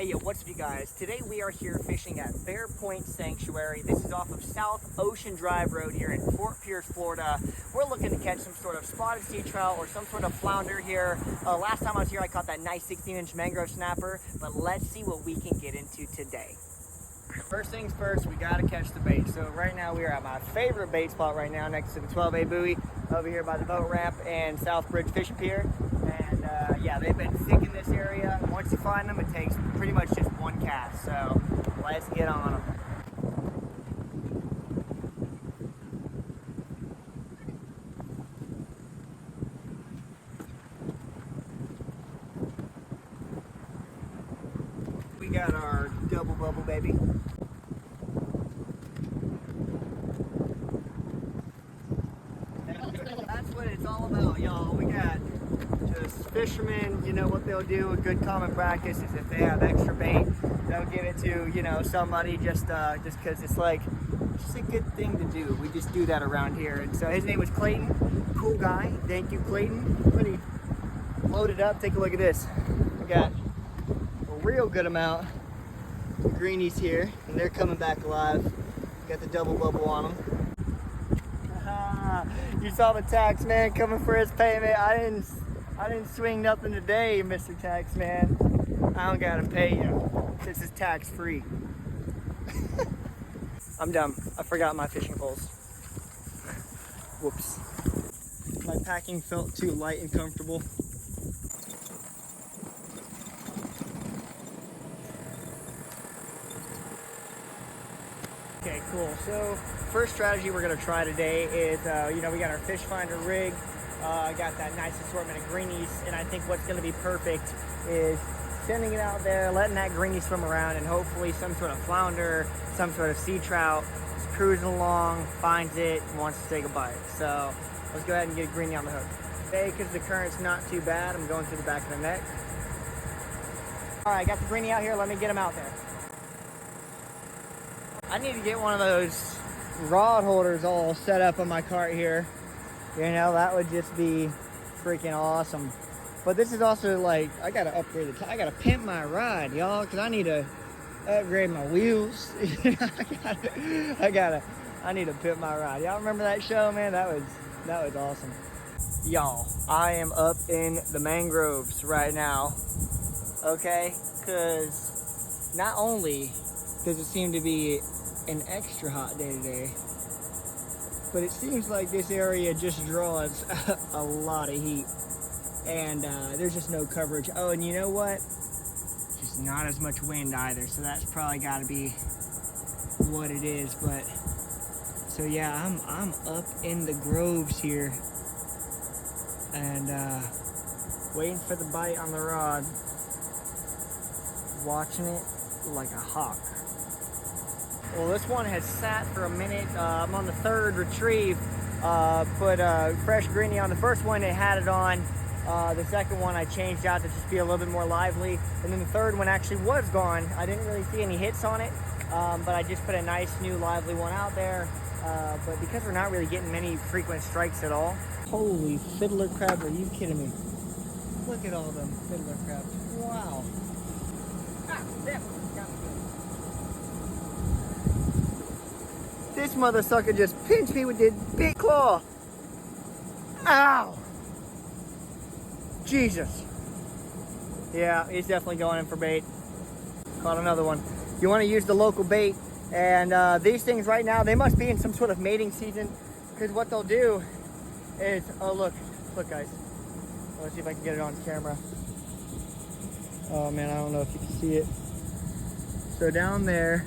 Hey, yo, what's up, you guys? Today we are here fishing at Bear Point Sanctuary. This is off of South Ocean Drive Road here in Fort Pierce, Florida. We're looking to catch some sort of spotted sea trout or some sort of flounder here. Last time I was here, I caught that nice 16-inch mangrove snapper, but let's see what we can get into today. First things first, we gotta catch the bait. So right now we are at my favorite bait spot right now, next to the 12A buoy over here by the boat ramp and South Bridge Fishing Pier. And yeah, they've been thick in this area. Once you find them, it takes pretty much just one cast. So let's get on them. We got our double bubble, baby. That's what it's all about, y'all. We got just fishermen, you know what they'll do. A good common practice is if they have extra bait, they'll give it to, you know, somebody just because it's like, just a good thing to do. We just do that around here. And so his name was Clayton. Cool guy. Thank you, Clayton. Pretty loaded up. Take a look at this. We got a real good amount of greenies here, and they're coming back alive. Got the double bubble on them. You saw the tax man coming for his payment. I didn't swing nothing today, Mr. Tax Man. I don't gotta pay you. This is tax free. I'm dumb. I forgot my fishing poles. Whoops. My packing felt too light and comfortable. Okay, cool. So first strategy we're gonna try today is, you know, we got our fish finder rig. Got that nice assortment of greenies, and I think what's gonna be perfect is sending it out there, letting that greenie swim around, and hopefully some sort of flounder, some sort of sea trout is cruising along, finds it, and wants to take a bite. So let's go ahead and get a greenie on the hook. Today, because the current's not too bad, I'm going through the back of the neck. All right, got the greenie out here. Let me get him out there. I need to get one of those rod holders all set up on my cart here. You know, that would just be freaking awesome. But this is also like, I gotta upgrade I gotta pimp my ride, y'all, because I need to upgrade my wheels. I need to pimp my ride. Y'all remember that show, man? That was awesome. Y'all, I am up in the mangroves right now, okay? Because not only does it seem to be an extra hot day today, but it seems like this area just draws a lot of heat, and there's just no coverage. Oh, and you know what? Just not as much wind either, so that's probably got to be what it is. But so yeah, I'm up in the groves here, and waiting for the bite on the rod, watching it like a hawk. Well, this one has sat for a minute. I'm on the third retrieve. Put a fresh greenie on the first one, it had it on. The second one I changed out to just be a little bit more lively. And then the third one actually was gone. I didn't really see any hits on it, but I just put a nice new lively one out there. But because we're not really getting many frequent strikes at all. Holy fiddler crab, are you kidding me? Look at all them fiddler crabs. Wow. Ah, there. Got me good. This mother sucker just pinched me with his big claw. Ow! Jesus. Yeah, he's definitely going in for bait. Caught another one. You want to use the local bait, and these things right now, they must be in some sort of mating season, because what they'll do is, oh look guys. Let's see if I can get it on camera. Oh man, I don't know if you can see it. So down there,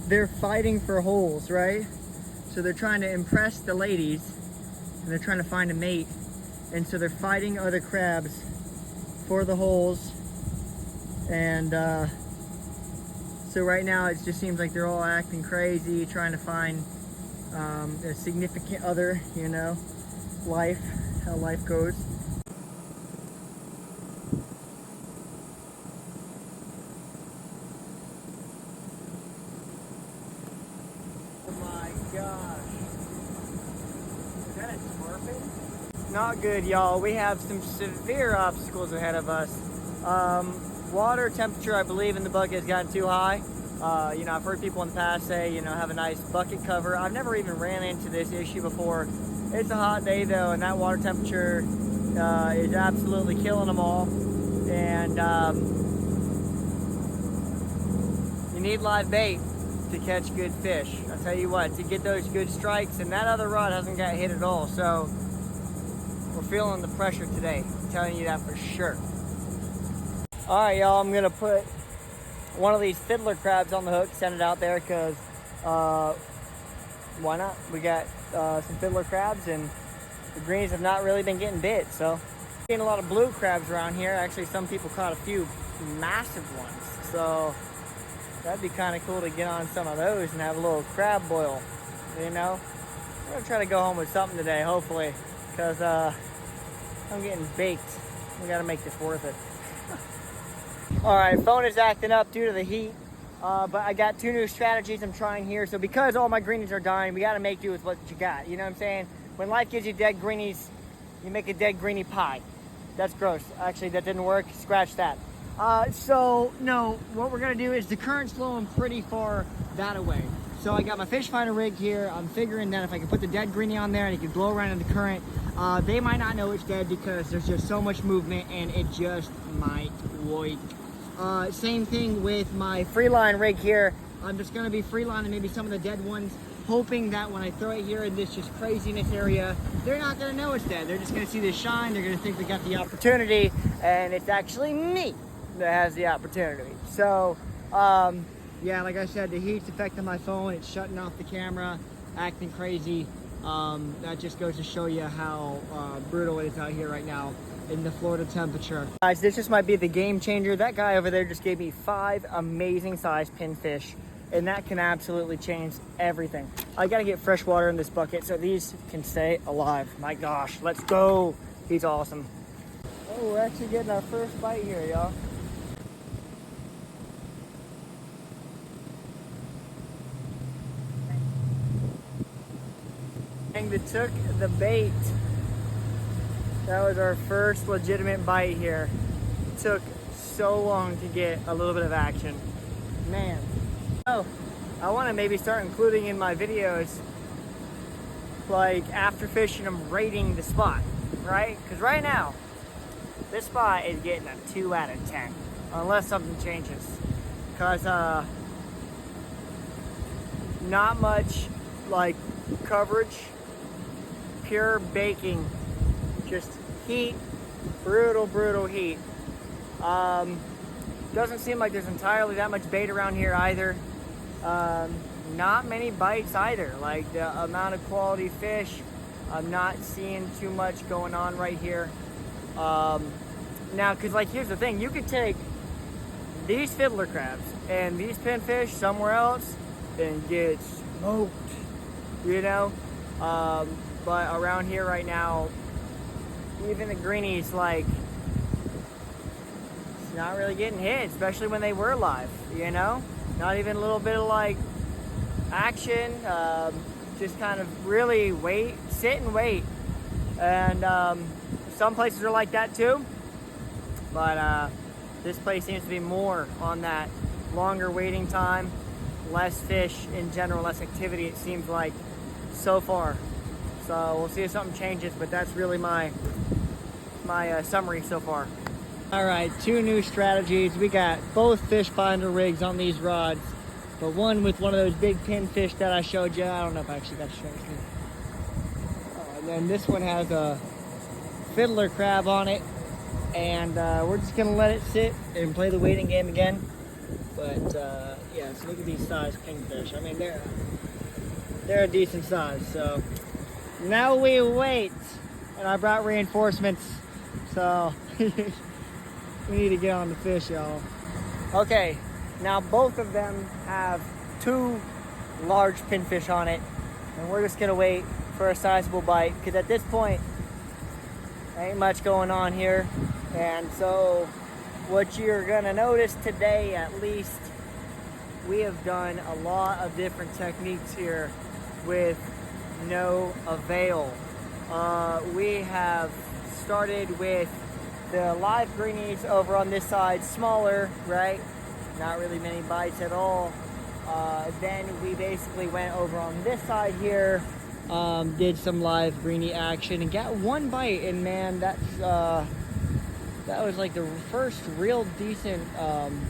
they're fighting for holes, right? So they're trying to impress the ladies, and they're trying to find a mate. And so they're fighting other crabs for the holes. And so right now it just seems like they're all acting crazy, trying to find a significant other, you know, how life goes. Not good, y'all. We have some severe obstacles ahead of us. water temperature, I believe, in the bucket has gotten too high. You know, I've heard people in the past say, you know, have a nice bucket cover. I've never even ran into this issue before. It's a hot day though, and that water temperature is absolutely killing them all. And you need live bait to catch good fish. I'll tell you what, to get those good strikes, and that other rod hasn't got hit at all. So we're feeling the pressure today. I'm telling you that for sure. All right, y'all, I'm gonna put one of these fiddler crabs on the hook, send it out there, because why not? We got some fiddler crabs, and the greens have not really been getting bit. So seeing a lot of blue crabs around here. Actually, some people caught a few massive ones, so that'd be kind of cool to get on some of those and have a little crab boil, you know. I'm gonna try to go home with something today, hopefully, because I'm getting baked. We gotta make this worth it. All right, phone is acting up due to the heat, but I got 2 new strategies I'm trying here. So because all my greenies are dying, we got to make do with what you got. You know what I'm saying? When life gives you dead greenies, you make a dead greenie pie. That's gross. Actually, that didn't work. Scratch that. So no, what we're gonna do is the current's flowing pretty far that away. So I got my fish finder rig here. I'm figuring that if I can put the dead greenie on there and it can blow around in the current, they might not know it's dead because there's just so much movement and it just might work. Same thing with my freeline rig here. I'm just gonna be freelining maybe some of the dead ones, hoping that when I throw it here in this just craziness area, they're not gonna know it's dead. They're just gonna see this shine, they're gonna think they got the opportunity, and it's actually me that has the opportunity. So, yeah, like I said, the heat's affecting my phone. It's shutting off the camera, acting crazy. That just goes to show you how brutal it is out here right now in the Florida temperature. Guys, this just might be the game changer. That guy over there just gave me 5 amazing sized pinfish, and that can absolutely change everything. I gotta get fresh water in this bucket so these can stay alive. My gosh, let's go. He's awesome. Oh, we're actually getting our first bite here, y'all. That took the bait. That was our first legitimate bite here. It took so long to get a little bit of action. Man. Oh, I want to maybe start including in my videos, like after fishing, I'm rating the spot, right? Because right now, this spot is getting a 2 out of 10, unless something changes. Because not much like coverage, pure baking, just heat, brutal heat. Doesn't seem like there's entirely that much bait around here either. Not many bites either. Like the amount of quality fish, I'm not seeing too much going on right here. Now, cause like here's the thing, you could take these fiddler crabs and these pinfish somewhere else and get smoked, you know? But around here right now, even the greenies, like, it's not really getting hit, especially when they were live, you know? Not even a little bit of like action, just kind of really wait, sit and wait. And some places are like that too, but this place seems to be more on that longer waiting time, less fish in general, less activity it seems like so far. So we'll see if something changes, but that's really my summary so far. All right, 2 new strategies. We got both fish finder rigs on these rods, but one with one of those big pinfish that I showed you. I don't know if I actually got to show it to you. And then this one has a fiddler crab on it, and we're just gonna let it sit and play the waiting game again. But yeah, so look at these size kingfish. I mean, they're a decent size. So now we wait, and I brought reinforcements, so we need to get on the fish, y'all. Okay, now both of them have 2 large pinfish on it, and we're just gonna wait for a sizable bite, because at this point, ain't much going on here. And so what you're gonna notice today, at least, we have done a lot of different techniques here with no avail. We have started with the live greenies over on this side, smaller, right? Not really many bites at all. Then we basically went over on this side here, did some live greenie action and got one bite, and man, that was like the first real decent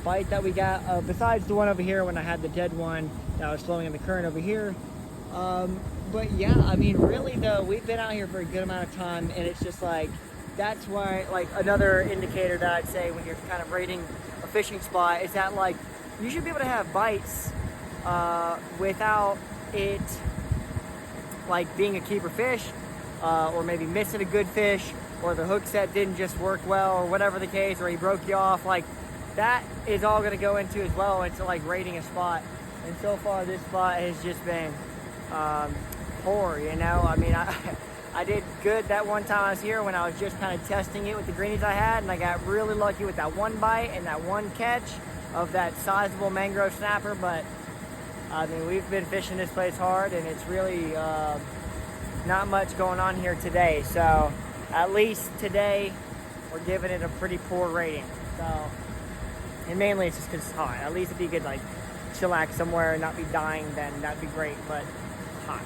bite that we got, besides the one over here when I had the dead one that was flowing in the current over here. But yeah, I mean, really though, we've been out here for a good amount of time, and it's just like, that's why, like, another indicator that I'd say when you're kind of rating a fishing spot is that, like, you should be able to have bites without it, like, being a keeper fish, or maybe missing a good fish, or the hook set didn't just work well, or whatever the case, or he broke you off. Like, that is all going to go into as well into, like, rating a spot. And so far, this spot has just been poor, you know? I mean, I did good that one time I was here when I was just kind of testing it with the greenies I had, and I got really lucky with that one bite and that one catch of that sizable mangrove snapper. But I mean, we've been fishing this place hard, and it's really not much going on here today. So at least today we're giving it a pretty poor rating. So, and mainly it's just because it's hot. At least if you could, like, chillax somewhere and not be dying, then that'd be great, but hot.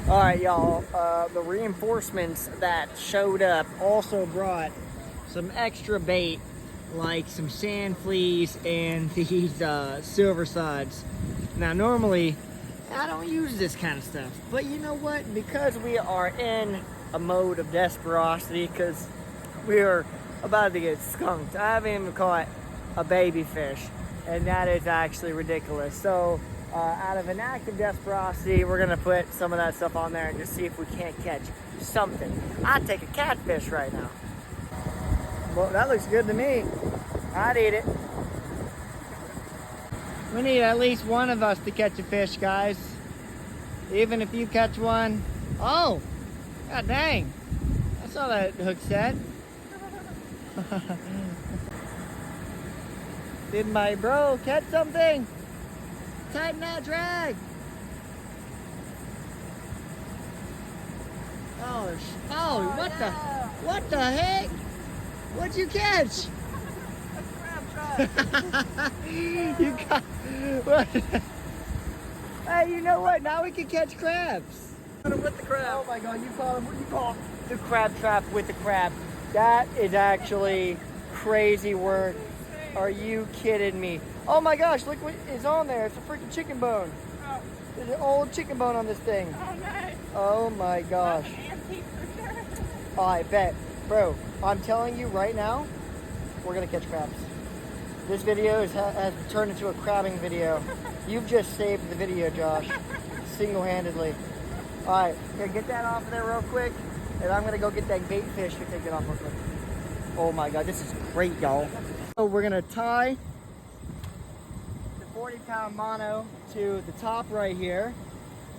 All right, y'all, the reinforcements that showed up also brought some extra bait, like some sand fleas and these silver sods. Now, normally, I don't use this kind of stuff, but you know what? Because we are in a mode of desperosity, because we are about to get skunked. I haven't even caught a baby fish, and that is actually ridiculous. So, out of an act of desperosity, we're gonna put some of that stuff on there and just see if we can't catch something. I'd take a catfish right now. Well, that looks good to me. I'd eat it. We need at least one of us to catch a fish, guys. Even if you catch one. Oh, god dang. I saw that hook set. Did my bro catch something? Tighten that drag. Oh, what the heck? What'd you catch? A crab trap. You got what? Hey, you know what? Now we can catch crabs. With the crab. Oh my god, you caught him. What do you call the crab trap with the crab? That is actually crazy work. Are you kidding me? Oh my gosh, look what is on there. It's a freaking chicken bone. Oh. There's an old chicken bone on this thing. Oh, nice. Oh my gosh. Antique for sure. Oh, I bet. Bro, I'm telling you right now, we're going to catch crabs. This video has turned into a crabbing video. You've just saved the video, Josh. Single-handedly. All right, here, get that off of there real quick. And I'm going to go get that bait fish to take it off real quick. Oh my god, this is great, y'all. So we're going to tie the 40-pound mono to the top right here.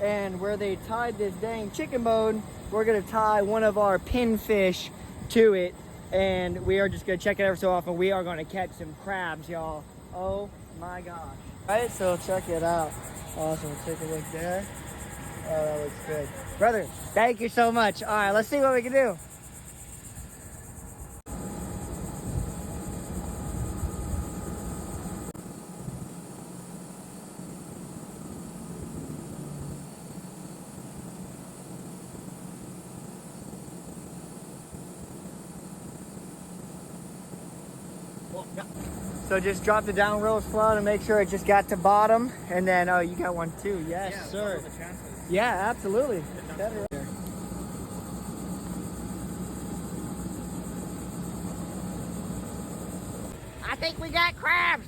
And where they tied this dang chicken bone, we're going to tie one of our pinfish to it. And we are just going to check it every so often. We are going to catch some crabs, y'all. Oh my gosh. All right, so check it out. Awesome. Take a look there. Oh, that looks good. Brother, thank you so much. All right, let's see what we can do. So just drop the down real slow to make sure it just got to bottom. And then, oh, you got one too. Yes, Yeah, sir. the chances. Yeah, absolutely. I think we got crabs.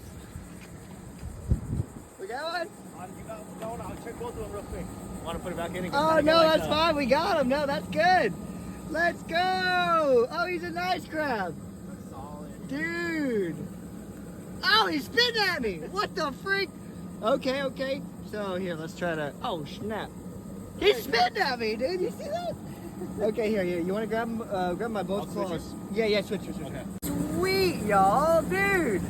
We got one? You got, no, I'll check both of them real quick. Want to put it back in? Oh, no, that's fine. We got him. No, that's good. Let's go. Oh, he's a nice crab. That's solid. Dude. Oh, he's spitting at me. What the freak? Okay, okay. So here, let's try to. Oh, snap. He's spitting at me, dude. You see that? Okay, here. You want to grab him? Grab my both claws. Yeah, switch. Okay. Sweet, y'all, dude.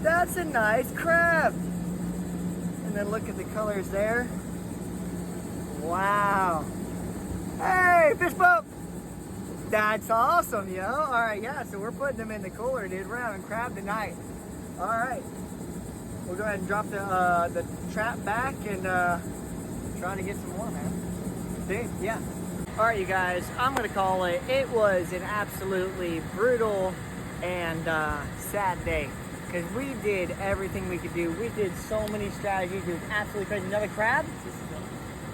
That's a nice crab. And then look at the colors there. Wow. Hey, fish bump. That's awesome, yo. All right, yeah, so we're putting them in the cooler, dude. We're having crab tonight. All right. We'll go ahead and drop the trap back and try to get some more, man. Dude, yeah. All right, you guys, I'm gonna call it. It was an absolutely brutal and sad day because we did everything we could do. We did so many strategies. It was absolutely crazy. Another crab?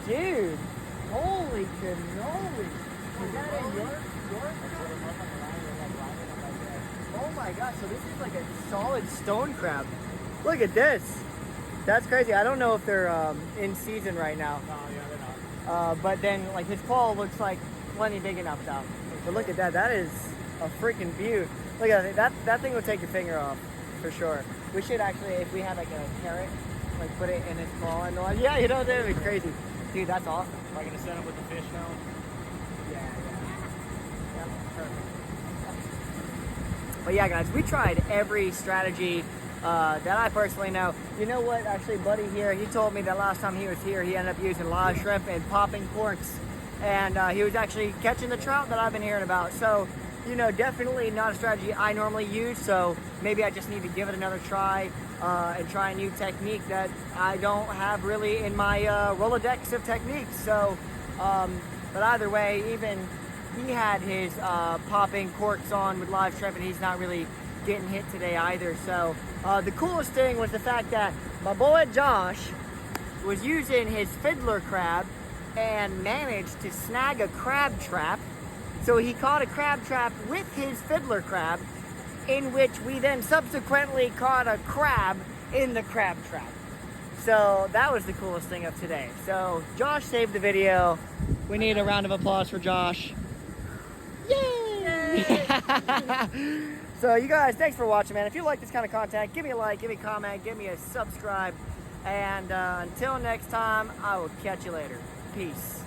Dude, holy cannoli. Is that in your? Oh my gosh, so this is like a solid stone crab. Look at this. That's crazy. I don't know if they're in season right now. No, yeah, they're not. But then like his claw looks like plenty big enough though. But look at that. That is a freaking beaut. Look at it. That thing will take your finger off for sure. We should actually, if we had like a carrot, like put it in his claw and like, yeah, you know, that would be crazy. Dude, that's awesome. Am I gonna set up with the fish now? Yeah, perfect. But yeah, guys, we tried every strategy that I personally know. You know what? Actually, Buddy here, he told me that last time he was here, he ended up using live shrimp and popping corks. And he was actually catching the trout that I've been hearing about. So, you know, definitely not a strategy I normally use. So maybe I just need to give it another try and try a new technique that I don't have really in my Rolodex of techniques. So, but either way, even he had his popping corks on with live shrimp and he's not really getting hit today either. So the coolest thing was the fact that my boy Josh was using his fiddler crab and managed to snag a crab trap. So he caught a crab trap with his fiddler crab, in which we then subsequently caught a crab in the crab trap. So that was the coolest thing of today. So Josh saved the video. We need a round of applause for Josh. Yay! So you guys, thanks for watching, man. If you like this kind of content, give me a like, give me a comment, give me a subscribe. And until next time, I will catch you later. Peace.